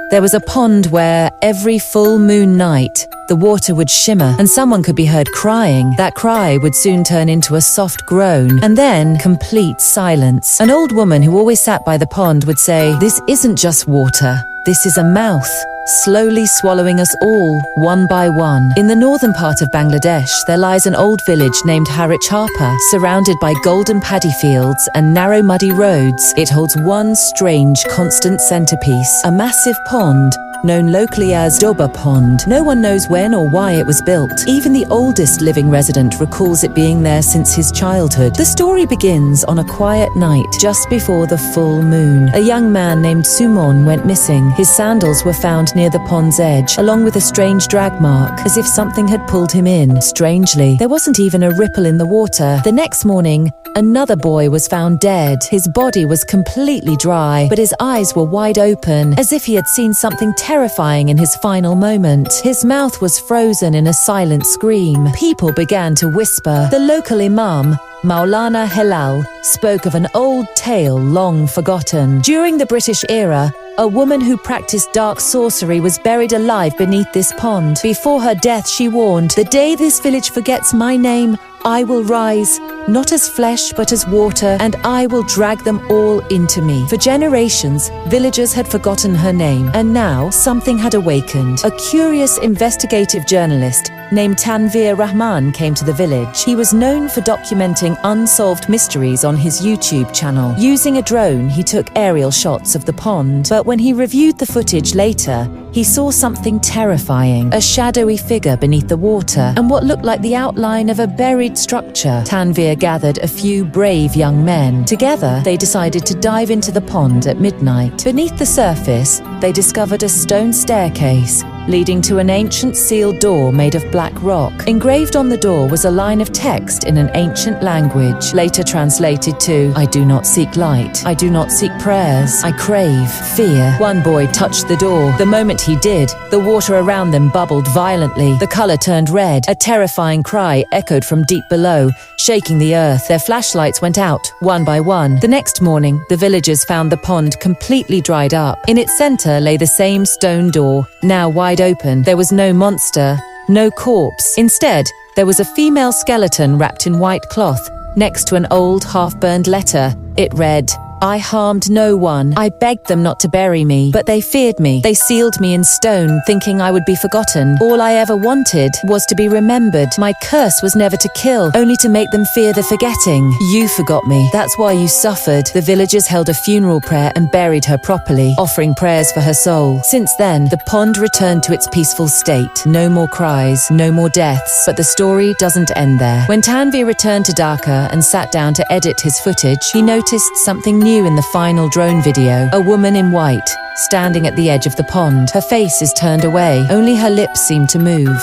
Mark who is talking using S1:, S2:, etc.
S1: There was a pond where every full moon night, the water would shimmer and someone could be heard crying. That cry would soon turn into a soft groan and then complete silence. An old woman who always sat by the pond would say, "This isn't just water. This is a mouth, slowly swallowing us all, one by one." In the northern part of Bangladesh, there lies an old village named Haricharpa, surrounded by golden paddy fields and narrow muddy roads. It holds one strange constant centerpiece, a massive pond, known locally as Doba Pond. No one knows when or why it was built. Even the oldest living resident recalls it being there since his childhood. The story begins on a quiet night just before the full moon. A young man named Sumon went missing. His sandals were found near the pond's edge, along with a strange drag mark, as if something had pulled him in. Strangely, there wasn't even a ripple in the water. The next morning, another boy was found dead. His body was completely dry, but his eyes were wide open, as if he had seen something terrifying in his final moment. His mouth was frozen in a silent scream. People began to whisper. The local imam, Maulana Hilal, spoke of an old tale long forgotten. During the British era, a woman who practiced dark sorcery was buried alive beneath this pond. Before her death, she warned, "The day this village forgets my name, I will rise, not as flesh but as water, and I will drag them all into me." For generations, villagers had forgotten her name, and now something had awakened. A curious investigative journalist named Tanveer Rahman came to the village. He was known for documenting unsolved mysteries on his YouTube channel. Using a drone, he took aerial shots of the pond, but when he reviewed the footage later, he saw something terrifying, a shadowy figure beneath the water, and what looked like the outline of a buried structure. Tanveer gathered a few brave young men. Together, they decided to dive into the pond at midnight. Beneath the surface, they discovered a stone staircase leading to an ancient sealed door made of black rock. Engraved on the door was a line of text in an ancient language, later translated to, "I do not seek light. I do not seek prayers. I crave fear." One boy touched the door. The moment he did, the water around them bubbled violently. The color turned red. A terrifying cry echoed from deep below, shaking the earth. Their flashlights went out, one by one. The next morning, the villagers found the pond completely dried up. In its center lay the same stone door, now wide open. There was no monster, no corpse. Instead, there was a female skeleton wrapped in white cloth next to an old half-burned letter. It read, "I harmed no one. I begged them not to bury me, but they feared me. They sealed me in stone, thinking I would be forgotten. All I ever wanted was to be remembered. My curse was never to kill, only to make them fear the forgetting. You forgot me. That's why you suffered." The villagers held a funeral prayer and buried her properly, offering prayers for her soul. Since then, the pond returned to its peaceful state. No more cries, no more deaths. But the story doesn't end there. When Tanveer returned to Dhaka and sat down to edit his footage, he noticed something new in the final drone video. A woman in white, standing at the edge of the pond. Her face is turned away, only her lips seem to move.